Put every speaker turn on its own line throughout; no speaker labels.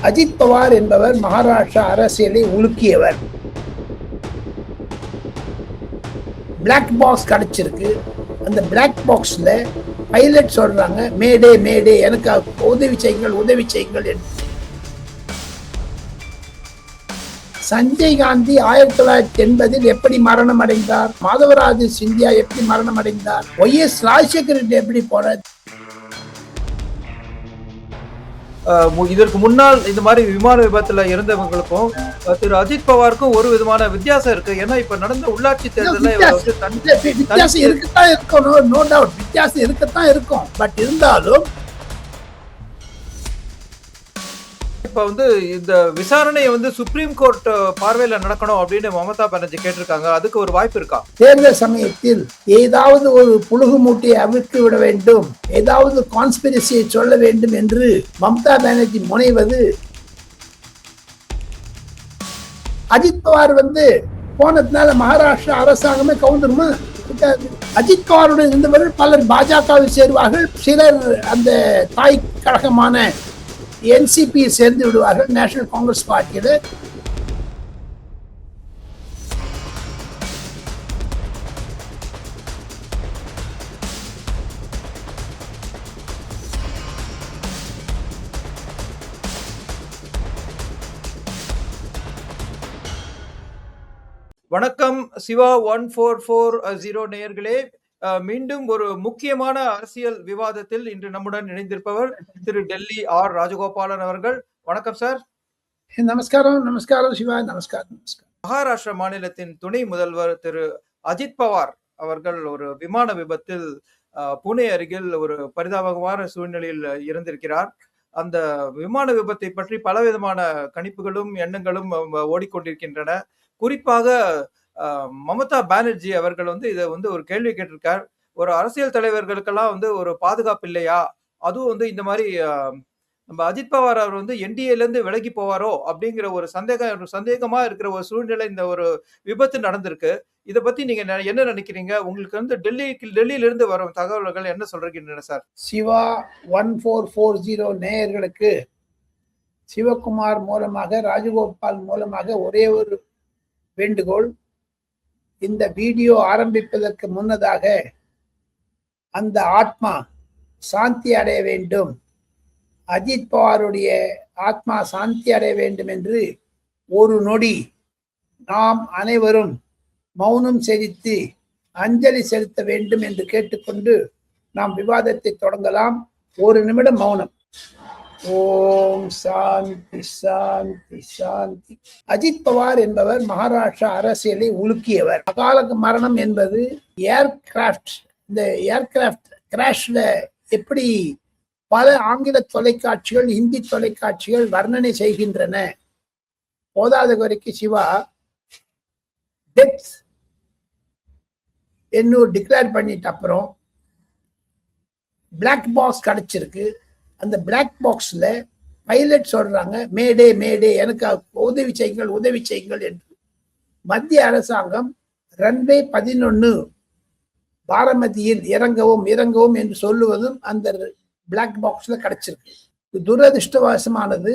அஜித் பவார் என்பவர் மகாராஷ்டிரா அரசியலை உலுக்கியவர். Black box கிடைச்சிருக்கு. அந்த பிளாக் பாக்ஸ்ல பைலட் சொல்றாங்க, மேடே மேடே, எனக்கு உதவி செய்யுங்கள் என்று. சஞ்சய் காந்தி 1980 எப்படி மரணம் அடைந்தார்? மாதவராஜ சிந்தியா எப்படி மரணம் அடைந்தார்? ஒய்.எஸ். ராஜசேகர் ரெட்டி எப்படி போனார்?
இதற்கு முன்னால் இந்த மாதிரி விமான விபத்துல இறந்தவங்களுக்கும் திரு அஜித் பவாருக்கும் ஒரு விதமான வித்தியாசம் இருக்கு. ஏன்னா இப்ப நடந்த உள்ளாட்சி தேர்தலில்
வித்தியாசம் இருக்கத்தான் இருக்கும், நோ டவுட் வித்தியாசம் இருக்கத்தான் இருக்கும். பட் இருந்தாலும்
இப்ப இந்த விசாரணையை சுப்ரீம் கோர்ட் பார்வையில நடக்கணும் அப்படின்னு மமதா பானர்ஜி கேட்டிருக்காங்க. அதுக்கு ஒரு வாய்ப்பு இருக்கா?
தேர்தல் சமயத்தில் ஏதாவது ஒரு புழுகு மூட்டையை அவிழ்த்து விட வேண்டும், ஏதாவது கான்ஸ்பிரசியை சொல்ல வேண்டும் என்று மமதா பானர்ஜி முனைவது. அஜித் பவார் போனதுனால மகாராஷ்டிரா அரசாங்கமே கவுந்துருமா? அஜித் பவாருடன் இருந்தவர்கள் பலர் பாஜகவில் சேருவார்கள், சிலர் அந்த தாய் கழகமான NCP சேர்ந்து விடுவார்கள், நேஷனல் காங்கிரஸ் பார்ட்டியில.
வணக்கம் சிவா 1440 நேயர்களே. மீண்டும் ஒரு முக்கியமான அரசியல் விவாதத்தில் இன்று நம்முடன் இணைந்திருப்பவர் திரு டெல்லி ஆர் ராஜகோபாலன் அவர்கள். வணக்கம் சார்.
நமஸ்காரம். நமஸ்காரம் சிவா. நமஸ்காரம்.
மகாராஷ்டிரா மாநிலத்தின் துணை முதல்வர் திரு அஜித் பவார் அவர்கள் ஒரு விமான விபத்தில் புனே அருகில் ஒரு பரிதாபமான சூழ்நிலையில் இறந்திருக்கிறார். அந்த விமான விபத்தை பற்றி பலவிதமான கணிப்புகளும் எண்ணங்களும் ஓடிக்கொண்டிருக்கின்றன. குறிப்பாக மமதா பானர்ஜி அவர்கள் இதை ஒரு கேள்வி கேட்டிருக்கார். ஒரு அரசியல் தலைவர்களுக்கெல்லாம் ஒரு பாதுகாப்பு இல்லையா? அதுவும் இந்த மாதிரி நம்ம அஜித் பவார் அவர் NDA இருந்து விலகி போவாரோ அப்படிங்கிற ஒரு சந்தேகமா இருக்கிற ஒரு சூழ்நிலை இந்த ஒரு விபத்து நடந்திருக்கு. இதை பத்தி நீங்க என்ன நினைக்கிறீங்க? உங்களுக்கு டெல்லியில இருந்து வரும் தகவல்கள் என்ன சொல்றீங்க சார்?
சிவா 1440 நேயர்களுக்கு சிவகுமார் மூலமாக, ராஜகோபால் மூலமாக ஒரே ஒரு வேண்டுகோள். இந்த வீடியோ ஆரம்பிப்பதற்கு முன்னதாக அந்த ஆத்மா சாந்தி அடைய வேண்டும், அஜித் பவாருடைய ஆத்மா சாந்தி அடைய வேண்டும் என்று ஒரு நொடி நாம் அனைவரும் மௌனம் செலுத்தி அஞ்சலி செலுத்த வேண்டும் என்று கேட்டுக்கொண்டு நாம் விவாதத்தை தொடங்கலாம். ஒரு நிமிடம் மௌனம். ஓம் சாந்தி சாந்தி சாந்தி. அஜித் பவார் என்பவர் மகாராஷ்டிரா அரசியலை உலுக்கியவர். அகால மரணம் என்பது ஏர்கிராப்ட், இந்த ஏர்கிராப்ட் கிராஷ்ல எப்படி பல ஆங்கில தொலைக்காட்சிகள், இந்தி தொலைக்காட்சிகள் வர்ணனை செய்கின்றன. போதாத குறைக்கு சிவா டெத் என்ன டிக்ளேர் பண்ணிட்ட அப்புறம் பிளாக் பாக்ஸ் கிடைச்சிருக்கு. அந்த பிளாக் பாக்ஸ்ல பைலட் சொல்றாங்க, மேடே மேடே, எனக்கு உதவி செய்யுங்கள் என்று. மத்திய அரசாங்கம் ரன்வே 11 பாரமதியில் இறங்கவும் என்று சொல்லுவதும் அந்த பிளாக் பாக்ஸ்ல கிடைச்சிருக்கு. துரதிருஷ்டவசமானது.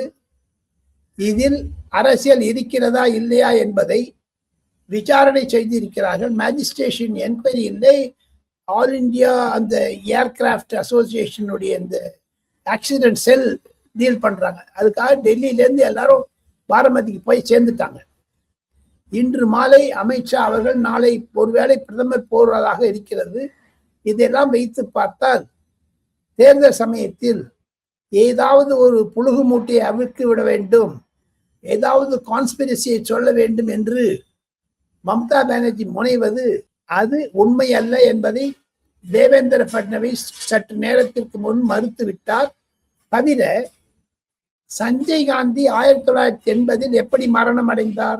இதில் அரசியல் இருக்கிறதா இல்லையா என்பதை விசாரணை செய்திருக்கிறார்கள். மேஜிஸ்ட்ரேஷன் என்கொயரி இல்லை, ஆல் இந்தியா அந்த ஏர்கிராப்ட் அசோசியேஷனுடைய இந்த ஆக்சிடென்ட் செல் டீல் பண்றாங்க. அதுக்காக டெல்லியில இருந்து எல்லாரும் பாரமதிக்கு போய் சேர்ந்துட்டாங்க. இன்று மாலை அமித்ஷா அவர்கள், நாளை ஒருவேளை பிரதமர் போவதாக இருக்கிறது. இதெல்லாம் வைத்து பார்த்தால் தேர்தல் சமயத்தில் ஏதாவது ஒரு புழுகு மூட்டையை அவிழ்த்து விட வேண்டும், ஏதாவது கான்ஸ்பிரசியை சொல்ல வேண்டும் என்று மமதா பானர்ஜி முனைவது அது உண்மை அல்ல என்பதை தேவேந்திர பட்னவிஸ் சற்று நேரத்திற்கு முன் மறுத்து விட்டார். தவிர சஞ்சய் காந்தி 1980 எப்படி மரணம் அடைந்தார்?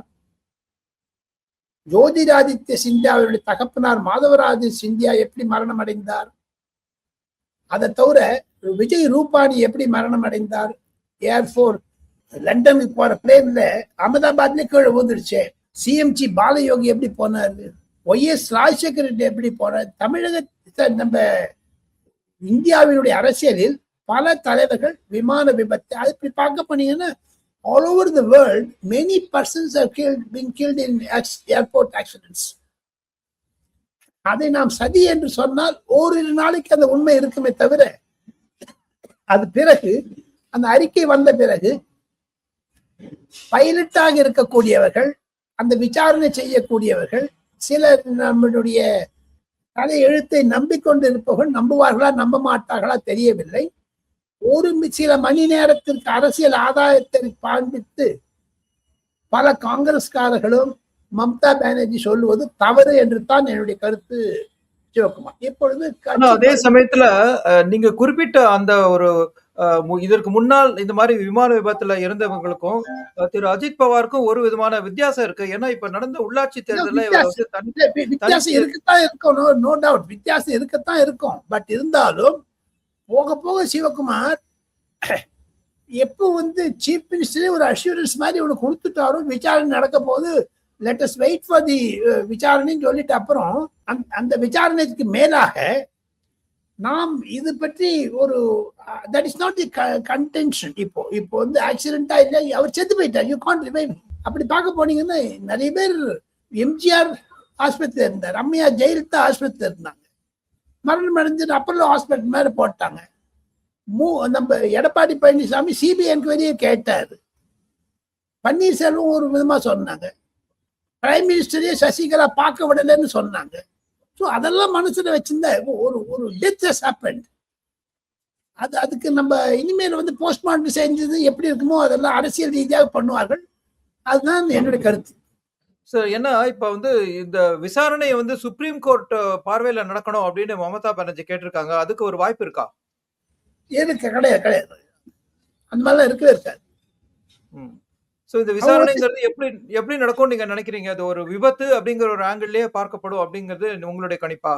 ஜோதிராதித்ய சிந்தியா அவருடைய தகப்பனார் மாதவராஜ சிந்தியா எப்படி மரணம் அடைந்தார்? அதை தவிர விஜய் ரூபானி எப்படி மரணம் அடைந்தார்? ஏர்போர்ட் லண்டனுக்கு போற பிளேன்ல அகமதாபாத்ல கீழே விழுந்துருச்சு. CMG பாலயோகி எப்படி போனாரு? ஒய்.எஸ். ராஜசேகர் ரெட்டி எப்படி போனார்? தமிழக நம்ம இந்தியாவினுடைய அரசியலில் பல தலைவர்கள் விமான விபத்து, அது இப்படி பார்க்க போனீங்கன்னா all over the world, many persons have been killed in airport accidents. அதை நாம் சதி என்று சொன்னால் ஓரிரு நாளைக்கு அந்த உண்மை இருக்குமே தவிர, அது பிறகு அந்த அறிக்கை வந்த பிறகு பைலட்டாக இருக்கக்கூடியவர்கள், அந்த விசாரணை செய்யக்கூடியவர்கள், சிலர் நம்மளுடைய தலை எழுத்தை நம்பிக்கொண்டு இருப்பவர்கள் நம்புவார்களா நம்ப மாட்டார்களா தெரியவில்லை. ஒரு சில மணி நேரத்திற்கு அரசியல் ஆதாயத்தை காண்பித்து பல காங்கிரஸ்காரர்களும் மம்தா பானர்ஜி சொல்லுவது தவறு என்று தான் என்னுடைய கருத்து சிவகுமார். இப்பொழுது
அதே சமயத்துல நீங்க குறிப்பிட்ட அந்த ஒரு இதற்கு முன்னால் இந்த மாதிரி விமான விபத்துல இருந்தவங்களுக்கும் திரு அஜித் பவாருக்கும் ஒரு விதமான வித்தியாசம் இருக்கு. ஏன்னா இப்ப நடந்த உள்ளாட்சி தேர்தலில்
வித்தியாசம் இருக்கத்தான் இருக்கும், நோ டவுட் வித்தியாசம் இருக்கத்தான் இருக்கும். பட் இருந்தாலும் போக போக சிவகுமார் எப்போ சீஃப் மினிஸ்டரே ஒரு அஷூரன்ஸ் மாதிரி ஒன்று கொடுத்துட்டாரோ விசாரணை நடக்க போது, let us wait for the விசாரணைன்னு சொல்லிட்டு அப்புறம் அந்த விசாரணைக்கு மேலாக நாம் இது பற்றி ஒரு that is not the contention. இப்போ ஆக்சிடென்டா இல்லை, அவர் செத்து போயிட்டார், யூ கான்ட் ரிவைவ். அப்படி பார்க்க போனீங்கன்னா நிறைய பேர் எம்ஜிஆர் ஆஸ்பத்திரி இருந்தார், அம்மையா ஜெயலலிதா ஆஸ்பத்திரி இருந்தாங்க, மரணம் அடைஞ்சிட்டு அப்பல்லோ ஹாஸ்பிட்டல் மேல போட்டாங்க. நம்ம எடப்பாடி பழனிசாமி சிபிஐ என்கொயரியை கேட்டாரு, பன்னீர்செல்வம் ஒரு விதமா சொன்னாங்க, பிரைம் மினிஸ்டரே சசிகலா பார்க்க விடலன்னு சொன்னாங்க. ஸோ அதெல்லாம் மனசுல வச்சிருந்த ஒரு டெத் ஹஸ் ஹேப்பன்ட். அதுக்கு நம்ம இனிமேல் போஸ்ட்மார்ட்டம் செஞ்சது எப்படி இருக்குமோ அதெல்லாம் அரசியல் ரீதியாக பண்ணுவார்கள். அதுதான் என்னுடைய கருத்து.
சார், ஏன்னா இப்ப இந்த விசாரணை சுப்ரீம் கோர்ட் பார்வையில நடக்கணும் அப்படின்னு மமதா பானர்ஜி கேட்டிருக்காங்க. அதுக்கு ஒரு வாய்ப்பு இருக்கா?
கிடையாது. அந்த மாதிரிலாம் இருக்கவே இருக்காது.
சோ இந்த விசாரணைங்கிறது எப்படி நடக்கும் நீங்க நினைக்கிறீங்க? அது ஒரு விபத்து அப்படிங்கிற ஒரு ஆங்கிள்லயே பார்க்கப்படும் அப்படிங்கிறது உங்களுடைய கணிப்பா?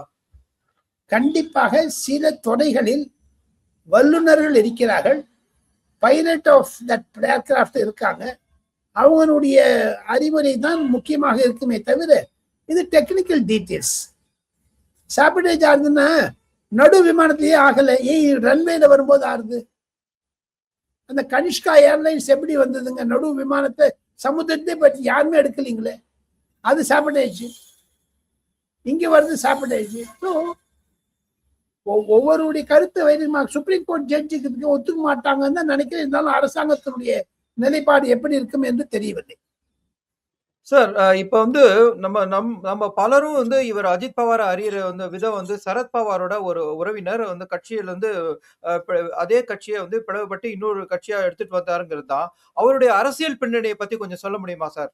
கண்டிப்பாக சில துறைகளில் வல்லுநர்கள் இருக்கிறார்கள், பைலட் ஆஃப் தட் ஏர்கிராஃப்ட் இருக்காங்க, அவங்களுடைய அறிவுரை தான் முக்கியமாக இருக்குமே தவிர இது டெக்னிக்கல் டீட்டெயில்ஸ். சாப்பிட்டேஜ் ஆகுதுன்னா நடு விமானத்திலேயே ஆகலை, ரன்வேல வரும்போது ஆறுது. அந்த கனிஷ்கா ஏர்லைன்ஸ் எப்படி வந்ததுங்க? நடு விமானத்தை சமுத்திரத்தை பற்றி யாருமே எடுக்கலீங்களே, அது சாப்பிட்டேஜ். இங்க வருது சாப்பிட்டேஜ். ஒவ்வொருடைய கருத்து வைரமாக சுப்ரீம் கோர்ட் ஜட்ஜுக்கு ஒத்துக்க மாட்டாங்கன்னு தான் நினைக்கிறேன். இருந்தாலும் அரசாங்கத்தினுடைய நிலைப்பாடு எப்படி இருக்கும் என்று தெரியவில்லை.
சார், இப்ப நம்ம பலரும் இவர் அஜித் பவார் அறியற விதம் சரத் பவாரோட ஒரு உறவினர் கட்சியில அதே கட்சியை பிளவுபட்டு இன்னொரு கட்சியா எடுத்துட்டு வந்தாருங்கிறது தான். அவருடைய அரசியல் பின்னணியை பத்தி கொஞ்சம் சொல்ல முடியுமா சார்?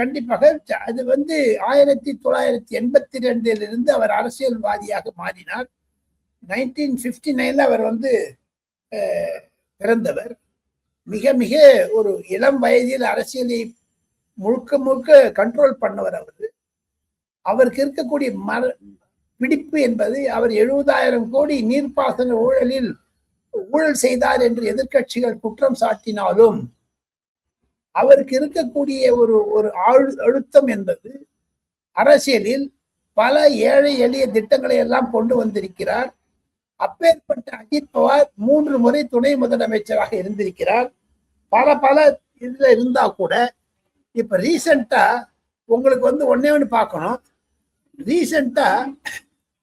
கண்டிப்பாக. அது 1982 அவர் அரசியல்வாதியாக மாறினார். 1959 அவர் பிறந்தவர். மிக மிக ஒரு இளம் வயதில் அரசியலை முழுக்க முழுக்க கண்ட்ரோல் பண்ணவர். அவருக்கு இருக்கக்கூடிய பிடிப்பு என்பது, அவர் 70,000 கோடி நீர்ப்பாசன ஊழல் செய்தார் என்று எதிர்கட்சிகள் குற்றம் சாட்டினாலும் அவருக்கு இருக்கக்கூடிய ஒரு அழுத்தம் என்பது, அரசியலில் பல ஏழை எளிய திட்டங்களை எல்லாம் கொண்டு வந்திருக்கிறார். அப்பேற்பட்ட அஜித் பவார் 3 முறை துணை முதலமைச்சராக இருந்திருக்கிறார். பல இதுல இருந்தா கூட இப்ப ரீசெண்டா உங்களுக்கு ஒன்னே ஒன்று பார்க்கணும். ரீசெண்டா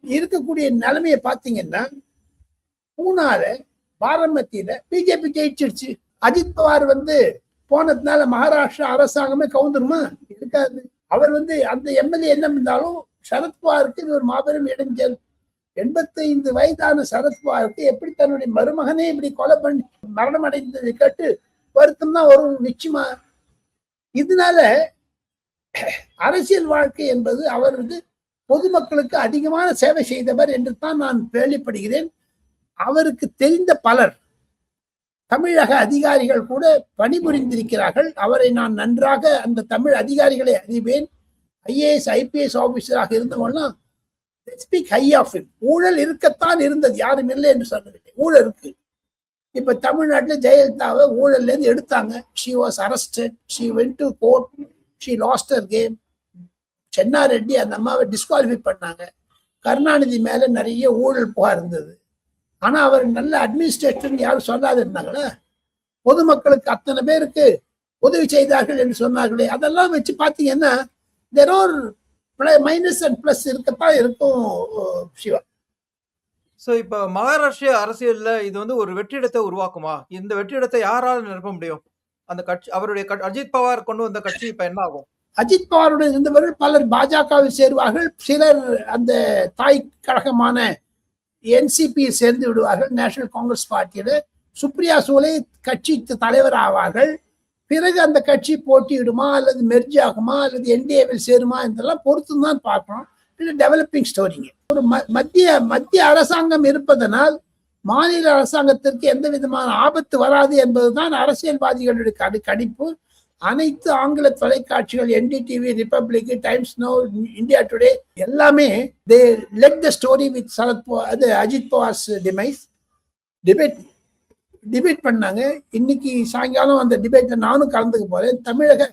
இருக்கக்கூடிய நிலைமையை பார்த்தீங்கன்னா, பூனால பாரமத்தியில பிஜேபி ஜெயிச்சிருச்சு. அஜித் பவார் போனதுனால மகாராஷ்டிரா அரசாங்கமே கவுந்துருமா? இருக்காது. அவர் அந்த எம்எல்ஏ என்ன இருந்தாலும் சரத்பவாருக்கு இது ஒரு மாபெரும் இடைஞ்சல். 85 வயதான சரத்பவாருக்கு எப்படி தன்னுடைய மருமகனே இப்படி கொலை பண்ணி மரணம் அடைந்ததை கேட்டு வருத்தம் தான் வரும் நிச்சயமா. இதனால அரசியல் வாழ்க்கை என்பது அவர் பொதுமக்களுக்கு அதிகமான சேவை செய்தவர் என்று தான் நான் கேள்விப்படுகிறேன். அவருக்கு தெரிந்த பலர் தமிழக அதிகாரிகள் கூட பணிபுரிந்திருக்கிறார்கள். அவரை நான் நன்றாக அந்த தமிழ் அதிகாரிகளை அறிவேன். IAS IPS ஆபீசராக இருந்தவங்கலாம் ஸ்பீக் ஹை ஆஃப் இம். ஊழல் இருக்கத்தான் இருந்தது, யாரும் இல்லை என்று சொல்லவில்லை, ஊழல் இருக்கு. இப்ப தமிழ்நாட்டில் ஜெயலலிதாவை ஊழல்ல இருந்து எடுத்தாங்க. she was arrested, she went to court, she lost her game. சென்னா ரெட்டி அந்த அம்மாவை டிஸ்குவாலிஃபை பண்ணாங்க. கருணாநிதி மேல நிறைய ஊழல் புகார் இருந்தது. ஆனா அவர் நல்ல அட்மினிஸ்ட்ரேட்டர் யாரும் சொல்லாது இருந்தாங்களா? பொதுமக்களுக்கு அத்தனை பேருக்கு உதவி செய்தார்கள் என்று சொன்னார்களே, அதெல்லாம் வச்சு பார்த்தீங்கன்னா there are minus and plus இருக்கத்தான் இருக்கும் சிவா.
சோ இப்ப மகாராஷ்டிர அரசியல்ல இது வந்து ஒரு வெற்றிடத்தை உருவாக்குமா? இந்த வெற்றிடத்தை யாரால நிரப்ப முடியும்? அந்த கட்சி அவருடைய அஜித் பவார் கொண்டு வந்த கட்சி இப்ப என்ன ஆகும்?
அஜித் பவாருடன் இருந்தவர்கள் பலர் பாஜகவில் சேருவார்கள், சிலர் அந்த தாய் கழகமான என்சிபி சேர்ந்து விடுவார்கள், நேஷனல் காங்கிரஸ் பார்ட்டியில. சுப்ரியா சூலே கட்சி தலைவர் ஆவார்கள். பிறகு அந்த கட்சி போட்டியிடுமா அல்லது மெர்ஜ் ஆகுமா அல்லது என்டிஏவில் சேருமா என்றெல்லாம் பொறுத்து தான் பார்க்கணும். இது டெவலப்பிங் ஸ்டோரிங்க. ஒரு மத்திய அரசாங்கம் இருப்பதனால் மாநில அரசாங்கத்திற்கு எந்த விதமான ஆபத்து வராது என்பதுதான் அரசியல்வாதிகளுடைய கணிப்பு. அனைத்து ஆங்கில தொலைக்காட்சிகள், NDTV, Republic, Times Now, India Today எல்லாமே they led the story with Ajit Pawar's demise. Debate பண்ணாங்க. இன்னைக்கு சாயங்காலம் அந்த டிபேட்ல நானும் கலந்துக்க போறேன். தமிழக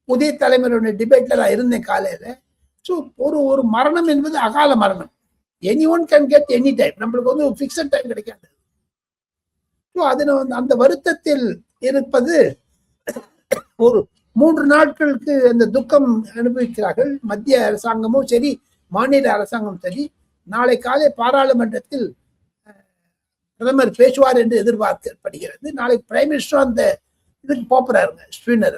புதிய தலைமுறையுடைய டிபேட்ல நான் இருந்தேன் காலையில. ஸோ ஒரு மரணம் என்பது அகால மரணம். Any one can get any time. நம்மளுக்கு வந்து ஃபிக்ஸட் டைம் கிடைக்காது. ஸோ அதில் வந்து அந்த வருத்தத்தில் இருப்பது ஒரு 3 நாட்களுக்கு அந்த துக்கம் அனுபவிக்கிறார்கள். மத்திய அரசாங்கமும் சரி, மாநில அரசாங்கமும் சரி. நாளை காலை பாராளுமன்றத்தில் பிரதமர் பேசுவார் என்று எதிர்பார்க்கப்படுகிறது. நாளைக்கு பிரைம் மினிஸ்டர் அந்த இதுக்கு போறாருங்க, ஸ்ரீநகர்.